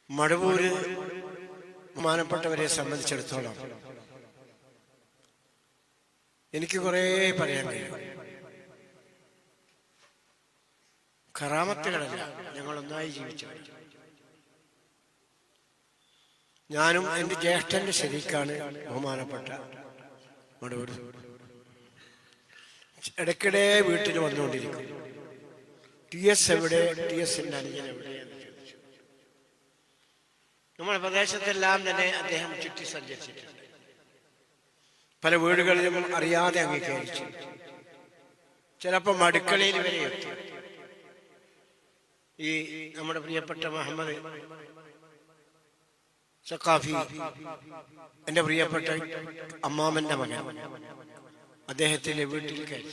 മടവൂര് ബഹുമാനപ്പെട്ടവരെ സംബന്ധിച്ചിടത്തോളം എനിക്ക് കുറേ പറയാൻ കഴിയും. കറാമത്തുകളല്ല, ഞങ്ങൾ ഒന്നായി ജീവിച്ചവർ. ഞാനും എൻ്റെ ജ്യേഷ്ഠന്റെ ശരീക്കാണ് ബഹുമാനപ്പെട്ട മടവൂർ. ഇടയ്ക്കിടെ വീട്ടിൽ വന്നുകൊണ്ടിരിക്കും. TS എവിടെ, TSന്റെ അനുജൻ എവിടെയെന്ന് ചോദിച്ചു. നമ്മുടെ പ്രദേശത്തെല്ലാം തന്നെ അദ്ദേഹം ചുറ്റി സഞ്ചരിച്ചിട്ടുണ്ട്. പല വീടുകളിലും അറിയാതെ അംഗീകരിച്ചു. ചിലപ്പോൾ അടുക്കളയിൽ വരെ എത്തി. ഈ നമ്മുടെ പ്രിയപ്പെട്ട മുഹമ്മദ് സഖാഫി, എൻ്റെ പ്രിയപ്പെട്ട അമ്മാമന്റെ മകൻ, അദ്ദേഹത്തിന്റെ വീട്ടിൽ കയറി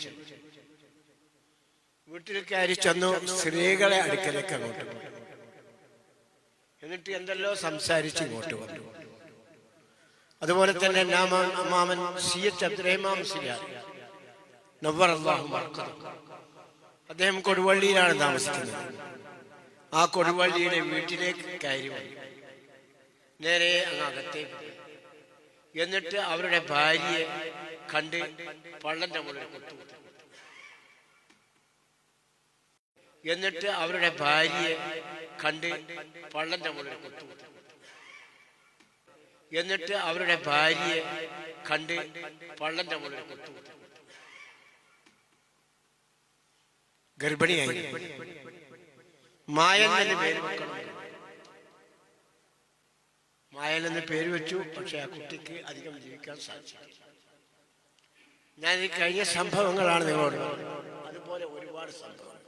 ചെന്നു. സ്ത്രീകളെ അടുക്കലേക്ക് അങ്ങോട്ട് പോയി. എന്നിട്ട് എന്തെല്ലോ സംസാരിച്ച് ഇങ്ങോട്ട് വന്നു. അതുപോലെ തന്നെ അമ്മാമൻ CH അബ്ദുറഹ്മാൻ മുസ്ലിയാർ നവ്വറല്ലാഹു മർഖദഹു, അദ്ദേഹം കൊടുവള്ളിയിലാണ് താമസിക്കുന്നത്. ആ കൊടുവള്ളിയുടെ വീട്ടിലേക്ക് കയറി വന്നു. നേരെ അങ്ങ് അകത്തേക്ക് പോയി. എന്നിട്ട് അവരുടെ ഭാര്യയെ കണ്ട് പള്ളന്റെ മുകളിൽ കുത്തുകുത്തി. എന്നിട്ട് അവരുടെ ഭാര്യയെ കണ്ട് പള്ളന്റെ മുകളിൽ കുത്തുകുത്തി. എന്നിട്ട് അവരുടെ ഭാര്യയെ കണ്ട് പള്ളന്റെ മുകളിൽ കുത്തുകുത്തി. ഗർഭിണിയായി. മായൻ എന്ന് പേര് വെക്കണം. മായൻ എന്ന് പേര് വെച്ചു. പക്ഷെ ആ കുട്ടിക്ക് അധികം ജീവിക്കാൻ സാധിച്ചില്ല. ഞാൻ ഈ കഴിഞ്ഞ സംഭവങ്ങളാണ് നിങ്ങളോട് പറഞ്ഞത്. അതുപോലെ ഒരുപാട് സംഭവങ്ങൾ.